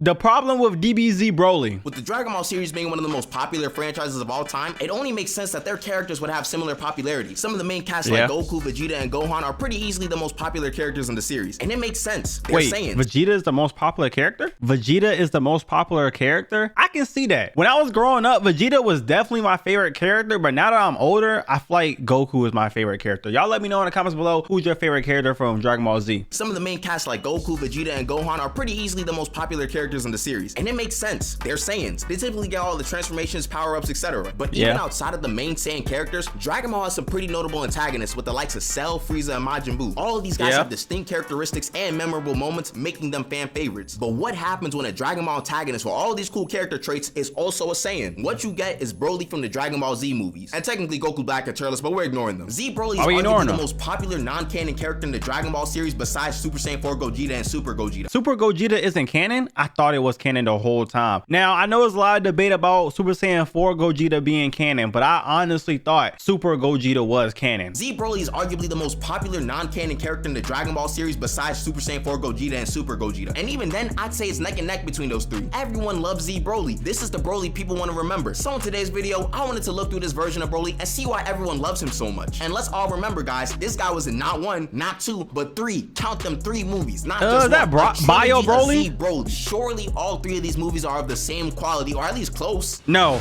The problem with DBZ Broly. With the Dragon Ball series being one of the most popular franchises of all time, it only makes sense that their characters would have similar popularity. Some of the main casts like Goku, Vegeta, and Gohan are pretty easily the most popular characters in the series, and it makes sense. Wait, Vegeta is the most popular character? Vegeta is the most popular character? I can see that. When I was growing up, Vegeta was definitely my favorite character, but now that I'm older, I feel like Goku is my favorite character. Y'all let me know in the comments below who's your favorite character from Dragon Ball Z. Some of the main casts like Goku, Vegeta, and Gohan are pretty easily the most popular characters in the series, and it makes sense. They're Saiyans. They typically get all the transformations, power-ups, etc. But even outside of the main Saiyan characters, Dragon Ball has some pretty notable antagonists with the likes of Cell, Frieza, and Majin Buu. All of these guys have distinct characteristics and memorable moments, making them fan favorites. But what happens when a Dragon Ball antagonist with all these cool character traits is also a Saiyan? What you get is Broly from the Dragon Ball Z movies, and technically Goku Black and Turles, but we're ignoring them. Z Broly is arguably the most popular non-canon character in the Dragon Ball series besides Super Saiyan 4 Gogeta and Super Gogeta. Super Gogeta isn't canon? I thought it was canon the whole time. Now, I know there's a lot of debate about Super Saiyan 4 Gogeta being canon, but I honestly thought Super Gogeta was canon. Z Broly is arguably the most popular non-canon character in the Dragon Ball series besides Super Saiyan 4 Gogeta and Super Gogeta. And even then, I'd say it's neck and neck between those three. Everyone loves Z Broly. This is the Broly people want to remember. So in today's video, I wanted to look through this version of Broly and see why everyone loves him so much. And let's all remember, guys, this guy was in not one, not two, but three. Count them, 3 movies. Not just that Bio Broly? Z Broly. Surely all 3 of these movies are of the same quality, or at least close. No.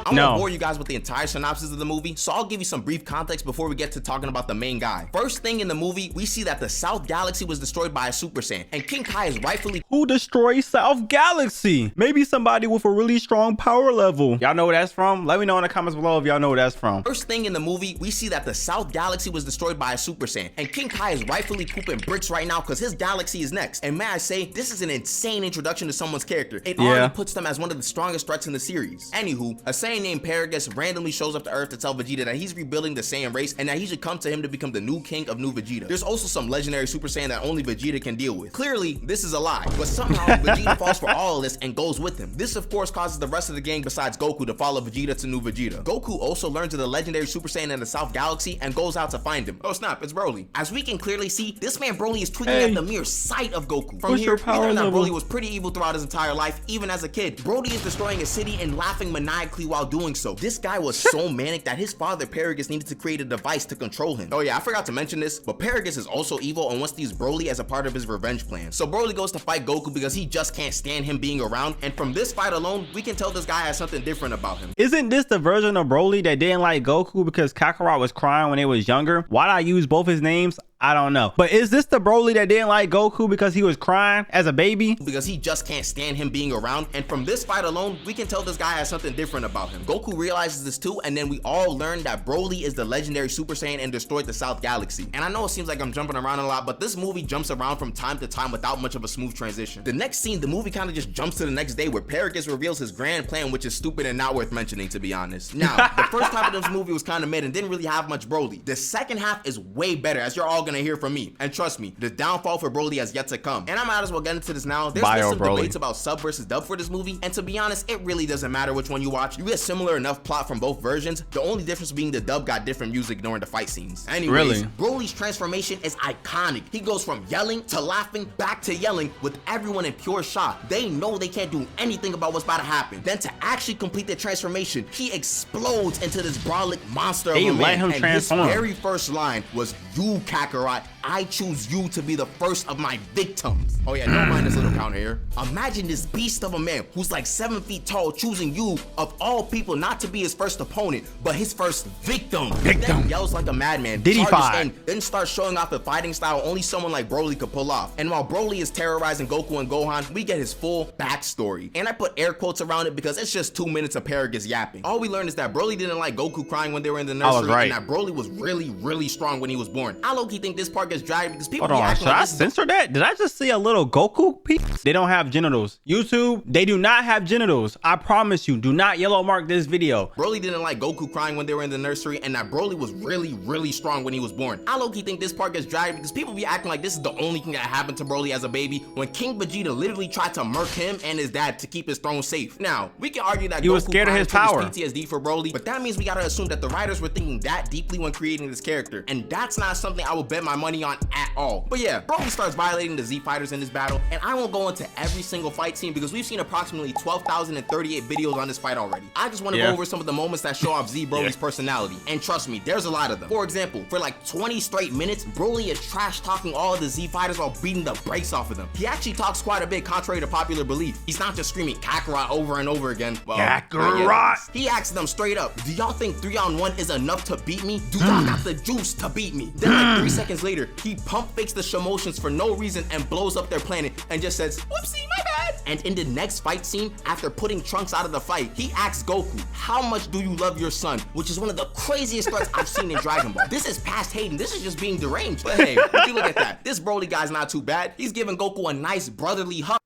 I'm gonna bore you guys with the entire synopsis of the movie, so I'll give you some brief context before we get to talking about the main guy. First thing in the movie, we see that the South Galaxy was destroyed by a Super Saiyan, and King Kai is rightfully— Who destroyed South Galaxy? Maybe somebody with a really strong power level. Y'all know where that's from? Let me know in the comments below if y'all know where that's from. First thing in the movie, we see that the South Galaxy was destroyed by a Super Saiyan, and King Kai is rightfully pooping bricks right now because his galaxy is next. And may I say, this is an insane introduction to someone's character. It already puts them as one of the strongest threats in the series. Anywho, a Saiyan named Paragus randomly shows up to Earth to tell Vegeta that he's rebuilding the Saiyan race and that he should come to him to become the new king of New Vegeta. There's also some legendary Super Saiyan that only Vegeta can deal with. Clearly, this is a lie, but somehow Vegeta falls for all of this and goes with him. This of course causes the rest of the gang besides Goku to follow Vegeta to New Vegeta. Goku also learns of the legendary Super Saiyan in the South Galaxy and goes out to find him. Oh snap, it's Broly. As we can clearly see, this man Broly is tweaking at the mere sight of Goku. From here, we learn that Broly was pretty evil throughout his entire life, even as a kid. Broly is destroying a city and laughing maniacally while doing so. This guy was so manic that his father Paragus needed to create a device to control him. Oh yeah, I forgot to mention this, but Paragus is also evil and wants to use Broly as a part of his revenge plan. So Broly goes to fight Goku because he just can't stand him being around, and from this fight alone, we can tell this guy has something different about him. Isn't this the version of Broly that didn't like Goku because Kakarot was crying when he was younger? Why'd I use both his names? I don't know. But is this the Broly that didn't like Goku because he was crying as a baby? Because he just can't stand him being around, and from this fight alone, we can tell this guy has something different about him. Goku realizes this too, and then we all learn that Broly is the legendary Super Saiyan and destroyed the South Galaxy. And I know it seems like I'm jumping around a lot, but this movie jumps around from time to time without much of a smooth transition. The next scene, the movie kind of just jumps to the next day where Paragus reveals his grand plan, which is stupid and not worth mentioning, to be honest. Now, the first half of this movie was kind of mid and didn't really have much Broly. The second half is way better, as you're all gonna hear from me. And trust me, the downfall for Broly has yet to come. And I might as well get into this now. There's been some debates about sub versus dub for this movie, and to be honest, it really doesn't matter which one you watch. You get similar enough plot from both versions, the only difference being the dub got different music during the fight scenes. Anyways, Broly's transformation is iconic. He goes from yelling to laughing back to yelling with everyone in pure shock. They know they can't do anything about what's about to happen. Then to actually complete the transformation, he explodes into this brolic monster of a man, and his very first line was, "You Kakarot, I choose you to be the first of my victims." Oh yeah, don't mind this little counter here. Imagine this beast of a man who's like 7 feet tall choosing you of all people not to be his first opponent, but his first victim. Then yells like a madman, charges in, then starts showing off a fighting style only someone like Broly could pull off. And while Broly is terrorizing Goku and Gohan, we get his full backstory. And I put air quotes around it because it's just 2 minutes of Paragus yapping. All we learned is that Broly didn't like Goku crying when they were in the nursery, and that Broly was really strong when he was born. I low-key think this part gets dragged because people Hold on, should I censor that? Did I just see a little Goku peep? They don't have genitals. YouTube, they do not have genitals. I promise you, do not yellow mark this video. Broly didn't like Goku crying when they were in the nursery, and that Broly was really strong when he was born. I low-key think this part gets dragged because people be acting like this is the only thing that happened to Broly as a baby when King Vegeta literally tried to murk him and his dad to keep his throne safe. Now, we can argue that he was scared of his power. PTSD for Broly, but that means we gotta assume that the writers were thinking that deeply when creating this character, and that's not something I would bet bet my money on at all. But yeah, Broly starts violating the Z fighters in this battle, and I won't go into every single fight scene because we've seen approximately 12,038 videos on this fight already. I just want to go over some of the moments that show off Z Broly's personality, and trust me, there's a lot of them. For example, for like 20 straight minutes, Broly is trash talking all of the Z fighters while beating the brakes off of them. He actually talks quite a bit contrary to popular belief. He's not just screaming Kakarot over and over again. Well, Kakarot! He asks them straight up, do y'all think 3-on-1 is enough to beat me? Do y'all got the juice to beat me? Then like 3 seconds later, he pump fakes the Shamotions for no reason and blows up their planet and just says, whoopsie, my bad. And in the next fight scene, after putting Trunks out of the fight, he asks Goku, how much do you love your son? Which is one of the craziest threats I've seen in Dragon Ball. This is past hating, this is just being deranged. But hey, if you look at that, this Broly guy's not too bad. He's giving Goku a nice brotherly hug.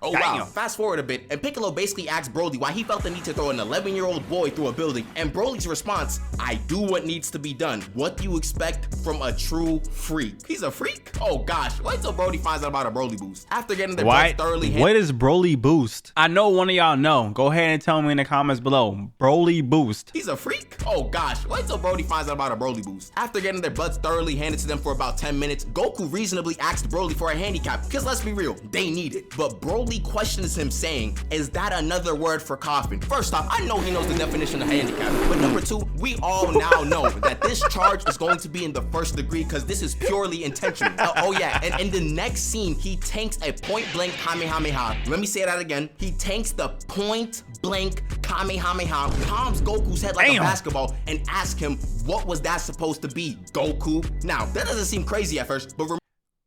Oh wow, fast forward a bit, and Piccolo basically asks Broly why he felt the need to throw an 11-year-old boy through a building, and Broly's response, I do what needs to be done. What do you expect from a true freak? He's a freak? Oh gosh, wait till Brody finds out about a Broly boost. After getting their blood thoroughly What is Broly boost? I know one of y'all know. Go ahead and tell me in the comments below. Broly boost. He's a freak? Oh gosh, wait till Brody finds out about a Broly boost. After getting their bloods thoroughly handed to them for about 10 minutes, Goku reasonably asked Broly for a handicap, because let's be real, they need it. But Broly questions him saying, is that another word for coffin? First off, I know he knows the definition of handicap, but number two, we all now know that this charge is going to be in the first degree because this is purely intentional. Oh yeah, and in the next scene, he tanks a point-blank Kamehameha. Let me say that again. He tanks the point-blank Kamehameha, palms Goku's head like a basketball, and asks him, what was that supposed to be, Goku? Now, that doesn't seem crazy at first, but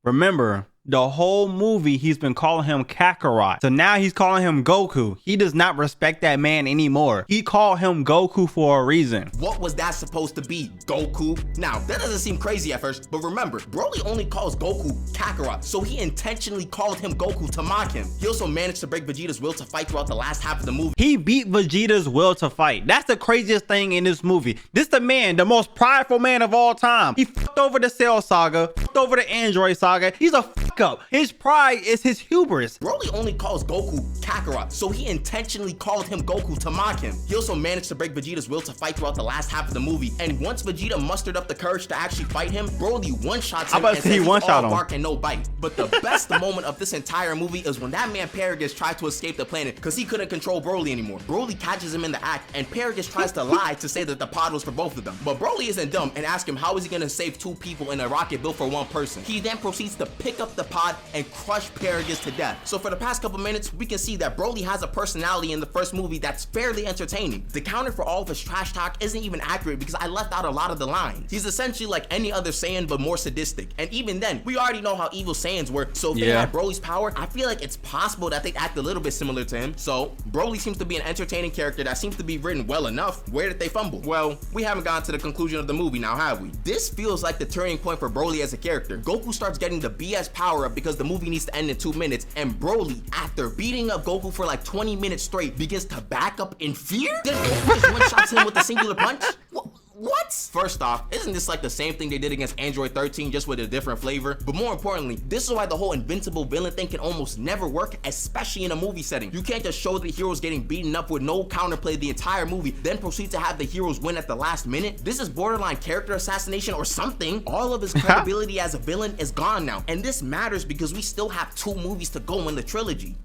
remember, the whole movie, he's been calling him Kakarot. So now he's calling him Goku. He does not respect that man anymore. He called him Goku for a reason. What was that supposed to be, Goku? Now, that doesn't seem crazy at first, but remember, Broly only calls Goku Kakarot, so he intentionally called him Goku to mock him. He also managed to break Vegeta's will to fight throughout the last half of the movie. He beat Vegeta's will to fight. That's the craziest thing in this movie. This the man, the most prideful man of all time. He fucked over the Cell Saga, fucked over the Android Saga. He's a fuck up. His pride is his hubris. Broly only calls Goku Kakarot, so he intentionally called him Goku to mock him. He also managed to break Vegeta's will to fight throughout the last half of the movie, and once Vegeta mustered up the courage to actually fight him, Broly one-shots him and says he's all bark and no bite. But the best moment of this entire movie is when that man Paragus tried to escape the planet because he couldn't control Broly anymore. Broly catches him in the act, and Paragus tries to lie to say that the pod was for both of them. But Broly isn't dumb and asks him how is he gonna save 2 people in a rocket built for 1 person. He then proceeds to pick up the pod and crush Paragus to death. So for the past couple minutes, we can see that Broly has a personality in the first movie that's fairly entertaining. The counter for all of his trash talk isn't even accurate because I left out a lot of the lines. He's essentially like any other Saiyan but more sadistic. And even then, we already know how evil Saiyans work, so if they had Broly's power, I feel like it's possible that they'd act a little bit similar to him. So Broly seems to be an entertaining character that seems to be written well enough. Where did they fumble? Well, we haven't gotten to the conclusion of the movie now, have we? This feels like the turning point for Broly as a character. Goku starts getting the BS power up because the movie needs to end in 2 minutes, and Broly, after beating up Goku for like 20 minutes straight, begins to back up in fear? Then Goku just one-shots him with a singular punch? What? First off, isn't this like the same thing they did against Android 13 just with a different flavor? But more importantly, this is why the whole invincible villain thing can almost never work, especially in a movie setting. You can't just show the heroes getting beaten up with no counterplay the entire movie, then proceed to have the heroes win at the last minute. This is borderline character assassination or something. All of his credibility as a villain is gone now, and this matters because we still have 2 movies to go in the trilogy.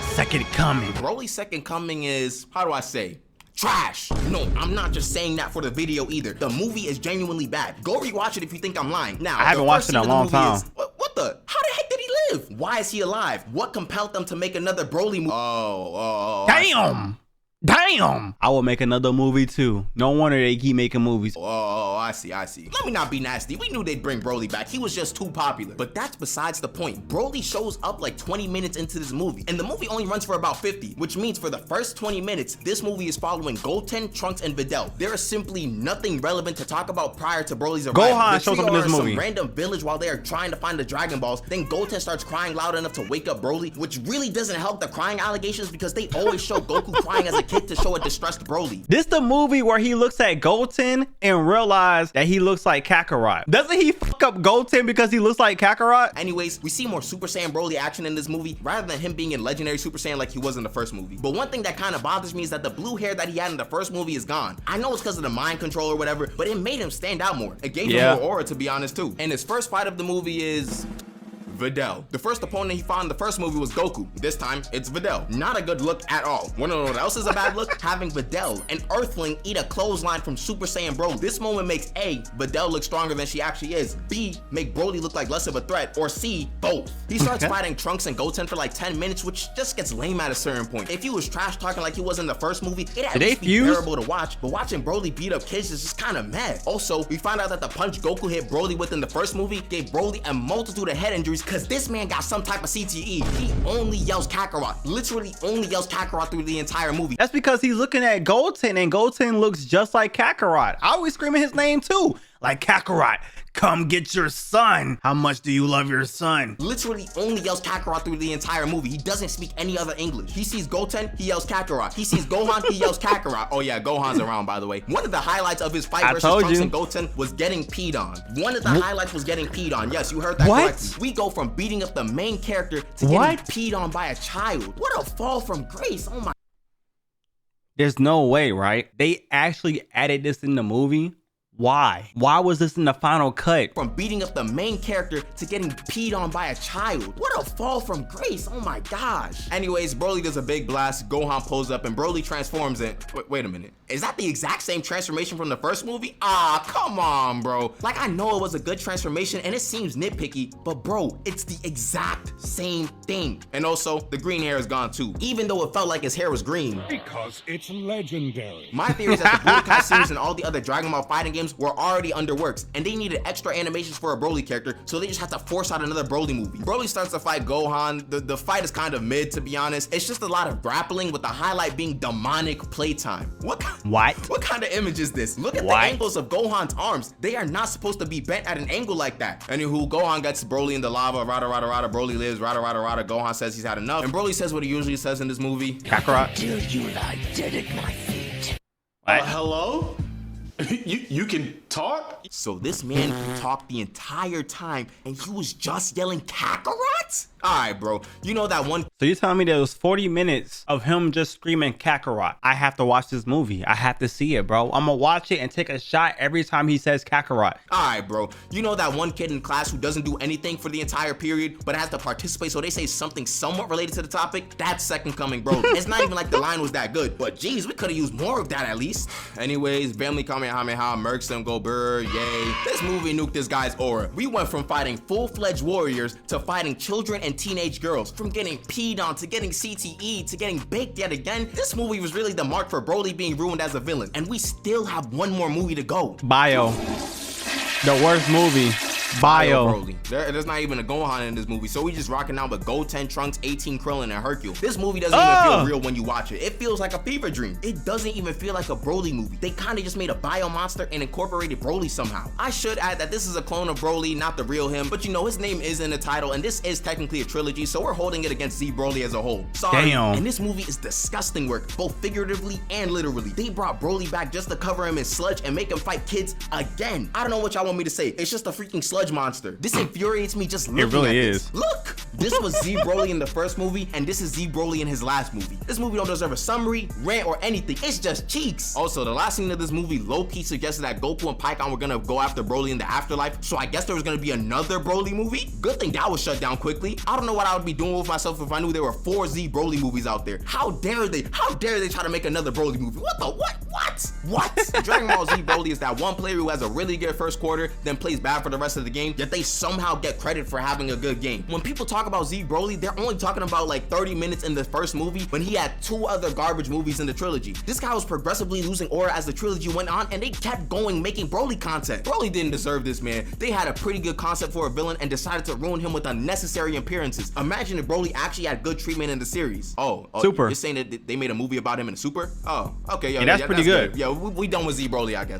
Second coming. Broly's second coming is, how do I say? Trash. No, I'm not just saying that for the video either. The movie is genuinely bad. Go rewatch it if you think I'm lying. Now, I haven't watched it in a long time. What the? How the heck did he live? Why is he alive? What compelled them to make another Broly movie? Damn! Damn! I will make another movie too. No wonder they keep making movies. Oh, I see. Let me not be nasty. We knew they'd bring Broly back. He was just too popular. But that's besides the point. Broly shows up like 20 minutes into this movie, and the movie only runs for about 50, which means for the first 20 minutes, this movie is following Goten, Trunks, and Videl. There is simply nothing relevant to talk about prior to Broly's arrival. Gohan shows up in this movie. Some random village while they are trying to find the Dragon Balls. Then Goten starts crying loud enough to wake up Broly, which really doesn't help the crying allegations because they always show Goku crying as a kid. hit to show a distressed Broly. This the movie where he looks at Goten and realize that he looks like Kakarot. Doesn't he fuck up Goten because he looks like Kakarot? Anyways, we see more Super Saiyan Broly action in this movie rather than him being in Legendary Super Saiyan like he was in the first movie. But one thing that kind of bothers me is that the blue hair that he had in the first movie is gone. I know it's because of the mind control or whatever, but it made him stand out more. It gave him more aura, to be honest, too. And his first fight of the movie is Videl. The first opponent he fought in the first movie was Goku. This time, it's Videl. Not a good look at all. Wanna know what else is a bad look? Having Videl, an Earthling, eat a clothesline from Super Saiyan Broly. This moment makes A, Videl look stronger than she actually is, B, make Broly look like less of a threat, or C, both. He starts fighting Trunks and Goten for like 10 minutes, which just gets lame at a certain point. If he was trash talking like he was in the first movie, it'd at least be bearable to watch, but watching Broly beat up kids is just kind of mad. Also, we find out that the punch Goku hit Broly with in the first movie gave Broly a multitude of head injuries because this man got some type of CTE. He only yells Kakarot, literally only yells Kakarot through the entire movie. That's because he's looking at Goten and Goten looks just like Kakarot. I always screaming his name too. Like, Kakarot, come get your son. How much do you love your son? Literally only yells Kakarot through the entire movie. He doesn't speak any other English. He sees Goten, he yells Kakarot. He sees Gohan, he yells Kakarot. Oh yeah, Gohan's around, by the way. One of the highlights of his fight versus Trunks and Goten was getting peed on. One of the highlights was getting peed on. Yes, you heard that correctly. We go from beating up the main character to getting peed on by a child. What a fall from grace. Oh my. There's no way, right? They actually added this in the movie? Why? Why was this in the final cut? From beating up the main character to getting peed on by a child. What a fall from grace. Oh my gosh. Anyways, Broly does a big blast. Gohan pulls up and Broly transforms in. Wait a minute. Is that the exact same transformation from the first movie? Ah, come on, bro. Like, I know it was a good transformation and it seems nitpicky, but bro, it's the exact same thing. And also, the green hair is gone too, even though it felt like his hair was green. Because it's legendary. My theory is that the Budokai series and all the other Dragon Ball fighting games were already under works, and they needed extra animations for a Broly character, so they just had to force out another Broly movie. Broly starts to fight Gohan. The fight is kind of mid, to be honest. It's just a lot of grappling, with the highlight being demonic playtime. What kind of image is this? Look at the angles of Gohan's arms. They are not supposed to be bent at an angle like that. Anywho, Gohan gets Broly in the lava. Rada, rada, rada. Broly lives. Rada, rada, rada. Gohan says he's had enough, and Broly says what he usually says in this movie. Kakarot. Till you lie dead at my feet. Hello? You can talk? So this man can talk the entire time, and he was just yelling Kakarot? Alright, bro. You know that one. So you're telling me there was 40 minutes of him just screaming Kakarot. I have to watch this movie. I have to see it, bro. I'm gonna watch it and take a shot every time he says Kakarot. Alright, bro. You know that one kid in class who doesn't do anything for the entire period, but has to participate so they say something somewhat related to the topic? That's Second Coming, bro. It's not even like the line was that good, but geez, we could have used more of that at least. Anyways, family Kamehameha, mercs them, go brr, yay. This movie nuked this guy's aura. We went from fighting full-fledged warriors to fighting children and teenage girls. From getting peed on to getting CTE to getting baked yet again. This movie was really the mark for Broly being ruined as a villain. And we still have one more movie to go. Bio. The worst movie. Bio. Broly. There's not even a Gohan in this movie, so we just rocking out with Goten, Trunks, 18 Krillin, and Hercule. This movie doesn't even feel real when you watch it. It feels like a fever dream. It doesn't even feel like a Broly movie. They kind of just made a bio monster and incorporated Broly somehow. I should add that this is a clone of Broly, not the real him, but you know, his name is in the title, and this is technically a trilogy, so we're holding it against Z Broly as a whole. Sorry. Damn. And this movie is disgusting work, both figuratively and literally. They brought Broly back just to cover him in sludge and make him fight kids again. I don't know what y'all want me to say. It's just a freaking sludge monster. This infuriates me just looking at this. Look, this was Z Broly in the first movie, and this is Z Broly in his last movie. This movie don't deserve a summary, rant, or anything. It's just cheeks. Also, the last scene of this movie low-key suggested that Goku and Pikkon were gonna go after Broly in the afterlife, so I guess there was gonna be another Broly movie? Good thing that was shut down quickly. I don't know what I would be doing with myself if I knew there were 4 Z Broly movies out there. How dare they try to make another Broly movie? What the, what? Dragon Ball Z Broly is that one player who has a really good first quarter, then plays bad for the rest of the game, yet they somehow get credit for having a good game. When people talk about Z Broly, they're only talking about like 30 minutes in the first movie when he had 2 other garbage movies in the trilogy. This guy was progressively losing aura as the trilogy went on, and they kept going making Broly content. Broly didn't deserve this, man. They had a pretty good concept for a villain and decided to ruin him with unnecessary appearances. Imagine if Broly actually had good treatment in the series. Oh, Super. You're saying that they made a movie about him in Super? Oh, okay. Yeah, that's pretty good. Yeah, we done with Z Broly, I guess.